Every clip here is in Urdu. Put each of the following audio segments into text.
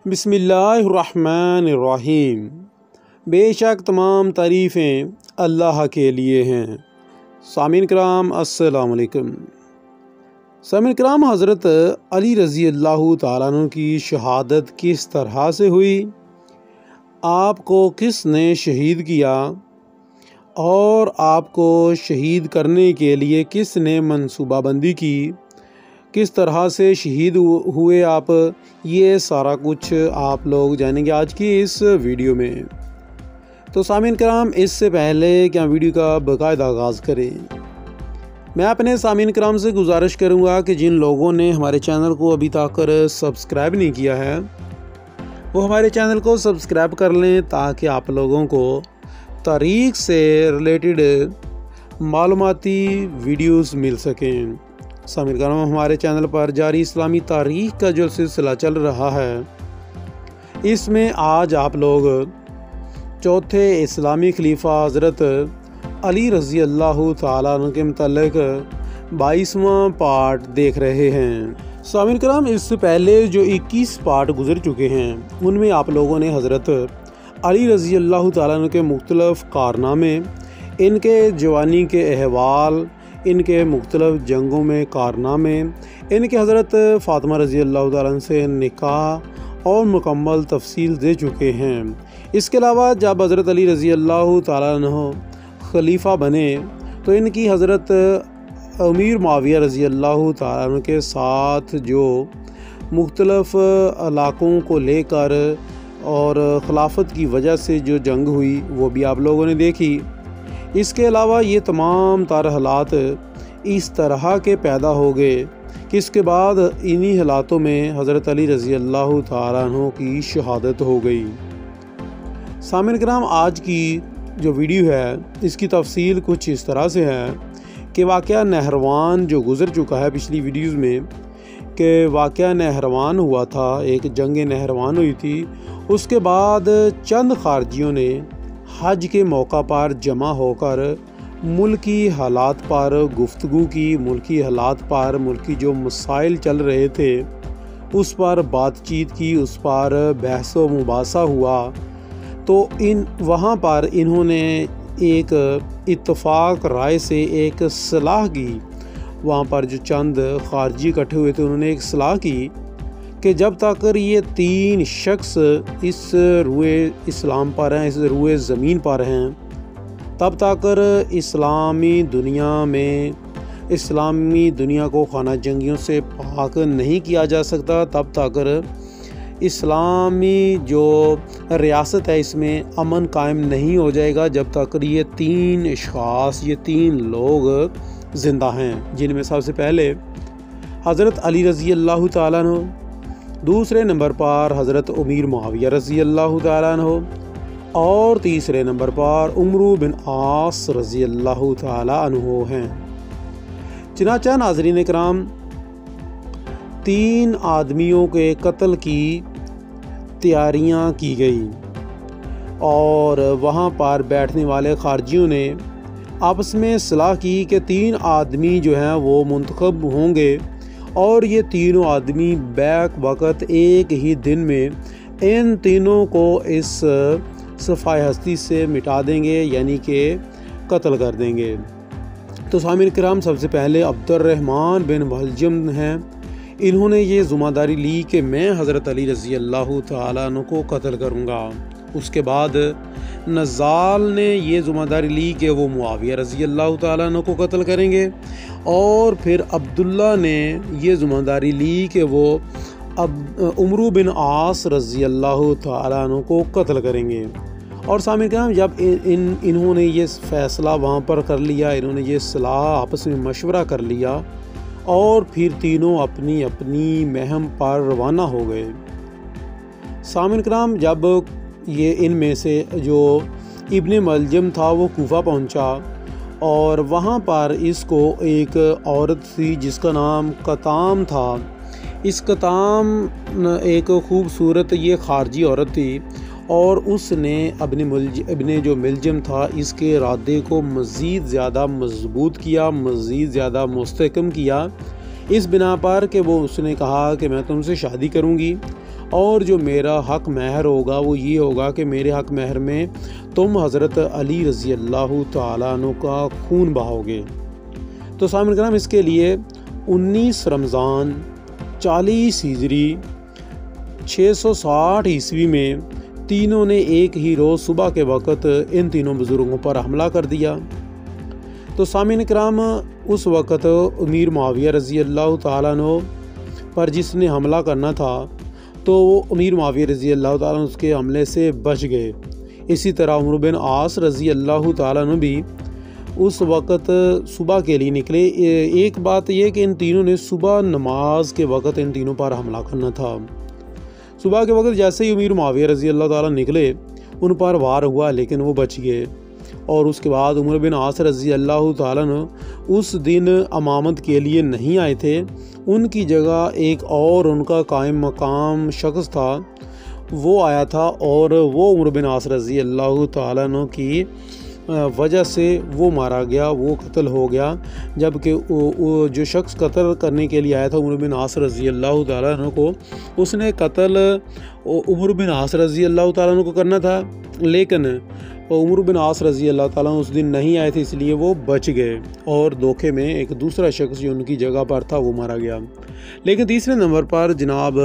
بسم اللہ الرحمن الرحیم۔ بے شک تمام تعریفیں اللہ کے لیے ہیں۔ سامعین کرام السلام علیکم۔ سامعین کرام، حضرت علی رضی اللہ تعالیٰ عنہ کی شہادت کس طرح سے ہوئی، آپ کو کس نے شہید کیا اور آپ کو شہید کرنے کے لیے کس نے منصوبہ بندی کی، کس طرح سے شہید ہوئے آپ، یہ سارا کچھ آپ لوگ جانیں گے آج کی اس ویڈیو میں۔ تو سامعین کرام، اس سے پہلے کہ ہم ویڈیو کا باقاعدہ آغاز کریں، میں اپنے سامعین کرام سے گزارش کروں گا کہ جن لوگوں نے ہمارے چینل کو ابھی تک سبسکرائب نہیں کیا ہے وہ ہمارے چینل کو سبسکرائب کر لیں تاکہ آپ لوگوں کو تاریخ سے ریلیٹڈ معلوماتی ویڈیوز مل سکیں۔ سامعین کرام، ہمارے چینل پر جاری اسلامی تاریخ کا جو سلسلہ چل رہا ہے، اس میں آج آپ لوگ چوتھے اسلامی خلیفہ حضرت علی رضی اللہ تعالیٰ عنہ کے متعلق 22واں پارٹ دیکھ رہے ہیں۔ سامعین کرام، اس سے پہلے جو 21 پارٹ گزر چکے ہیں ان میں آپ لوگوں نے حضرت علی رضی اللہ تعالیٰ عنہ کے مختلف کارنامے، ان کے جوانی کے احوال، ان کے مختلف جنگوں میں کارنامے، ان کے حضرت فاطمہ رضی اللہ تعالیٰ عنہ سے نکاح اور مکمل تفصیل دے چکے ہیں۔ اس کے علاوہ جب حضرت علی رضی اللہ تعالیٰ عنہ خلیفہ بنے تو ان کی حضرت امیر معاویہ رضی اللہ تعالیٰ عنہ کے ساتھ جو مختلف علاقوں کو لے کر اور خلافت کی وجہ سے جو جنگ ہوئی وہ بھی آپ لوگوں نے دیکھی۔ اس کے علاوہ یہ تمام تر حالات اس طرح کے پیدا ہو گئے کہ اس کے بعد انہی حالاتوں میں حضرت علی رضی اللہ تعالیٰ عنہ کی شہادت ہو گئی۔ سامعین کرام، آج کی جو ویڈیو ہے اس کی تفصیل کچھ اس طرح سے ہے کہ واقعہ نہروان جو گزر چکا ہے پچھلی ویڈیوز میں، کہ واقعہ نہروان ہوا تھا، ایک جنگ نہروان ہوئی تھی۔ اس کے بعد چند خارجیوں نے حج کے موقع پر جمع ہو کر ملکی حالات پر گفتگو کی، ملکی حالات پر، ملکی جو مسائل چل رہے تھے اس پر بات چیت کی، اس پر بحث و مباحثہ ہوا۔ تو وہاں پر انہوں نے ایک اتفاق رائے سے ایک صلاح کی۔ وہاں پر جو چند خارجی اکٹھے ہوئے تھے انہوں نے ایک صلاح کی کہ جب تک یہ 3 شخص اس روئے اسلام پر ہیں، اس روئے زمین پر ہیں، تب تک اسلامی دنیا کو خانہ جنگیوں سے پاک نہیں کیا جا سکتا، تب تک اسلامی جو ریاست ہے اس میں امن قائم نہیں ہو جائے گا جب تک یہ 3 اشخاص، یہ 3 لوگ زندہ ہیں، جن میں سب سے پہلے حضرت علی رضی اللہ تعالیٰ عنہ، دوسرے نمبر پر حضرت امیر معاویہ رضی اللہ تعالیٰ عنہ اور تیسرے نمبر پر عمرو بن عاص رضی اللہ تعالیٰ عنہ ہیں۔ چنانچہ ناظرین کرام، 3 آدمیوں کے قتل کی تیاریاں کی گئی اور وہاں پر بیٹھنے والے خارجیوں نے آپس میں صلاح کی کہ 3 آدمی جو ہیں وہ منتخب ہوں گے اور یہ تینوں آدمی بیک وقت ایک ہی دن میں ان تینوں کو اس صفحہ ہستی سے مٹا دیں گے، یعنی کہ قتل کر دیں گے۔ تو سامعین کرام، سب سے پہلے عبد الرحمن بن ملجم ہیں، انہوں نے یہ ذمہ داری لی کہ میں حضرت علی رضی اللہ تعالیٰ عنہ کو قتل کروں گا۔ اس کے بعد نزال نے یہ ذمہ داری لی کہ وہ معاویہ رضی اللہ تعالیٰ عنہ کو قتل کریں گے، اور پھر عبداللہ نے یہ ذمہ داری لی کہ وہ عمرو بن عاص رضی اللہ تعالیٰ عنہ کو قتل کریں گے۔ اور سامعین کرام، جب انہوں نے یہ فیصلہ وہاں پر کر لیا، انہوں نے یہ صلاح آپس میں مشورہ کر لیا اور پھر تینوں اپنی اپنی مہم پر روانہ ہو گئے۔ سامعین کرام، جب یہ ان میں سے جو ابن ملجم تھا وہ کوفہ پہنچا اور وہاں پر اس کو ایک عورت تھی جس کا نام قطام تھا۔ اس قطام ایک خوبصورت یہ خارجی عورت تھی اور اس نے ابن جو ملجم تھا اس کے ارادے کو مزید زیادہ مضبوط کیا، مزید زیادہ مستحکم کیا، اس بنا پر کہ وہ اس نے کہا کہ میں تم سے شادی کروں گی اور جو میرا حق مہر ہوگا وہ یہ ہوگا کہ میرے حق مہر میں تم حضرت علی رضی اللہ تعالیٰ عنہ کا خون بہاؤ گے۔ تو سامعین کرام، اس کے لیے 19 رمضان 40 ہجری 660 عیسوی میں تینوں نے ایک ہی روز صبح کے وقت ان تینوں بزرگوں پر حملہ کر دیا۔ تو سامعین کرام، اس وقت امیر معاویہ رضی اللہ تعالیٰ عنہ پر جس نے حملہ کرنا تھا تو وہ امیر معاویہ رضی اللہ تعالیٰ عنہ اس کے حملے سے بچ گئے۔ اسی طرح عمرو بن عاص رضی اللہ تعالیٰ عنہ بھی اس وقت صبح کے لیے نکلے۔ ایک بات یہ کہ ان تینوں نے صبح نماز کے وقت ان تینوں پر حملہ کرنا تھا۔ صبح کے وقت جیسے ہی امیر معاویہ رضی اللہ تعالیٰ نکلے ان پر وار ہوا، لیکن وہ بچ گئے۔ اور اس کے بعد عمرو بن عاص رضی اللہ تعالیٰ عنہ اس دن امامت کے لیے نہیں آئے تھے، ان کی جگہ ایک اور ان کا قائم مقام شخص تھا، وہ آیا تھا، اور وہ عمرو بن عاص رضی اللہ تعالیٰ عنہ کی وجہ سے وہ مارا گیا، وہ قتل ہو گیا، جبکہ جو شخص قتل کرنے کے لیے آیا تھا عمرو بن عاص رضی اللہ تعالیٰ عنہ کو، اس نے قتل عمرو بن عاص رضی اللہ تعالیٰ عنہ کو کرنا تھا، لیکن عمرو بن عاص رضی اللہ تعالیٰ عنہ اس دن نہیں آئے تھے، اس لیے وہ بچ گئے، اور دھوکے میں ایک دوسرا شخص جو ان کی جگہ پر تھا وہ مارا گیا۔ لیکن تیسرے نمبر پر جناب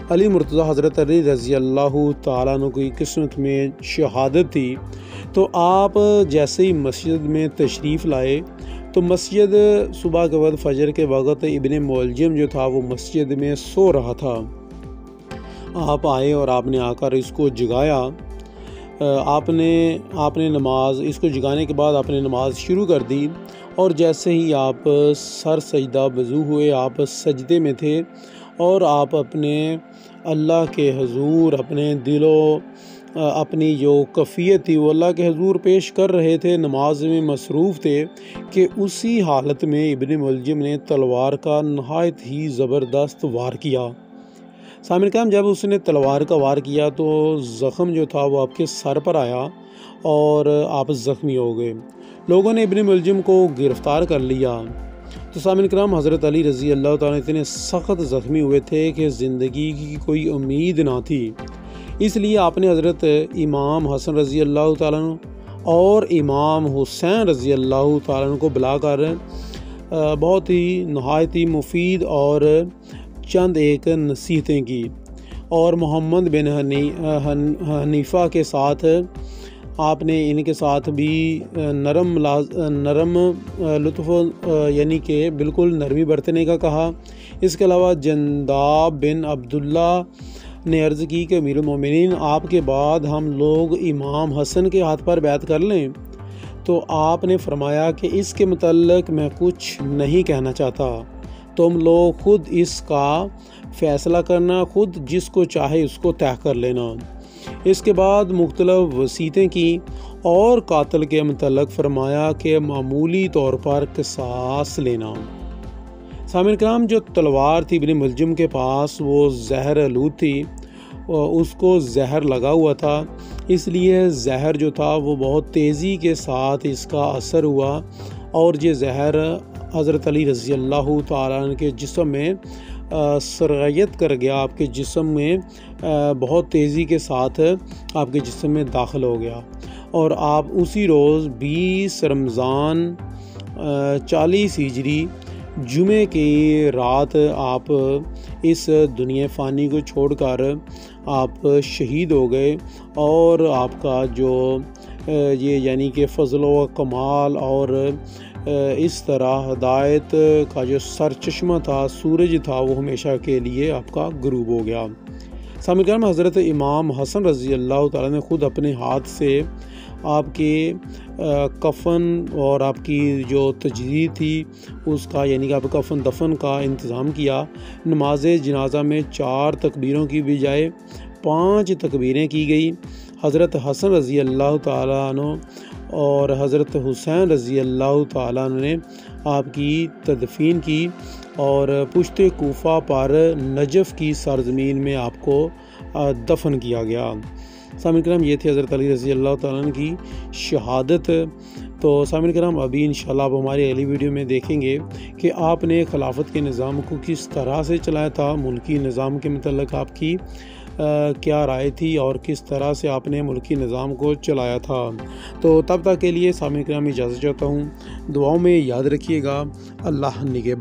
علی مرتضیٰ حضرت علی رضی اللہ تعالیٰ عنہ کی قسمت میں شہادت تھی۔ تو آپ جیسے ہی مسجد میں تشریف لائے تو مسجد صبح کے وقت فجر کے وقت ابن ملجم جو تھا وہ مسجد میں سو رہا تھا۔ آپ آئے اور آپ نے آ کر اس کو جگایا۔ آپ نے نماز، اس کو جگانے کے بعد آپ نے نماز شروع کر دی، اور جیسے ہی آپ سر سجدہ وضو ہوئے، آپ سجدے میں تھے، اور آپ اپنے اللہ کے حضور اپنے دل و اپنی جو کیفیت تھی وہ اللہ کے حضور پیش کر رہے تھے، نماز میں مصروف تھے، کہ اسی حالت میں ابن ملجم نے تلوار کا نہایت ہی زبردست وار کیا۔ سامعین کرام، جب اس نے تلوار کا وار کیا تو زخم جو تھا وہ آپ کے سر پر آیا اور آپ زخمی ہو گئے۔ لوگوں نے ابن ملجم کو گرفتار کر لیا۔ تو سامعین کرام، حضرت علی رضی اللہ تعالیٰ اتنے سخت زخمی ہوئے تھے کہ زندگی کی کوئی امید نہ تھی، اس لیے آپ نے حضرت امام حسن رضی اللہ تعالیٰ عنہ اور امام حسین رضی اللہ تعالیٰ عنہ کو بلا کر بہت ہی نہایت ہی مفید اور چند ایک نصیحتیں کی، اور محمد بن حنیفہ کے ساتھ آپ نے ان کے ساتھ بھی نرم لطف یعنی کہ بالکل نرمی برتنے کا کہا۔ اس کے علاوہ جنداب بن عبداللہ نے عرض کی کہ امیر المومنین، آپ کے بعد ہم لوگ امام حسن کے ہاتھ پر بیعت کر لیں؟ تو آپ نے فرمایا کہ اس کے متعلق میں کچھ نہیں کہنا چاہتا، تم لوگ خود اس کا فیصلہ کرنا، خود جس کو چاہے اس کو طے کر لینا۔ اس کے بعد مختلف وصیتیں کی اور قاتل کے متعلق فرمایا کہ معمولی طور پر قصاص لینا۔ سامعین کرام، جو تلوار تھی ابن ملجم کے پاس وہ زہر آلود تھی، اس کو زہر لگا ہوا تھا، اس لیے زہر جو تھا وہ بہت تیزی کے ساتھ اس کا اثر ہوا، اور یہ زہر حضرت علی رضی اللہ تعالیٰ عنہ کے جسم میں سرایت کر گیا، آپ کے جسم میں بہت تیزی کے ساتھ آپ کے جسم میں داخل ہو گیا، اور آپ اسی روز 20 رمضان 40 ہجری جمعے کی رات آپ اس دنیا فانی کو چھوڑ کر آپ شہید ہو گئے، اور آپ کا جو یہ یعنی کہ فضل و کمال اور اس طرح ہدایت کا جو سرچشمہ تھا، سورج تھا، وہ ہمیشہ کے لیے آپ کا غروب ہو گیا۔ سامعین کرام، حضرت امام حسن رضی اللہ تعالیٰ نے خود اپنے ہاتھ سے آپ کے کفن اور آپ کی جو تجدید تھی اس کا یعنی کہ آپ کفن دفن کا انتظام کیا۔ نماز جنازہ میں 4 تکبیروں کی بجائے 5 تکبیریں کی گئی۔ حضرت حسن رضی اللہ تعالیٰ عنہ اور حضرت حسین رضی اللہ تعالیٰ عنہ نے آپ کی تدفین کی، اور پشت کوفہ پر نجف کی سرزمین میں آپ کو دفن کیا گیا۔ سامعین کرام، یہ تھی حضرت علی رضی اللہ تعالیٰ عنہ کی شہادت۔ تو سامعین کرام، ابھی انشاءاللہ آپ ہماری اگلی ویڈیو میں دیکھیں گے کہ آپ نے خلافت کے نظام کو کس طرح سے چلایا تھا، ملکی نظام کے متعلق آپ کی کیا رائے تھی اور کس طرح سے آپ نے ملکی نظام کو چلایا تھا۔ تو تب تک کے لیے سامعین کرام اجازت چاہتا ہوں، دعاؤں میں یاد رکھیے گا۔ اللہ نگہبان۔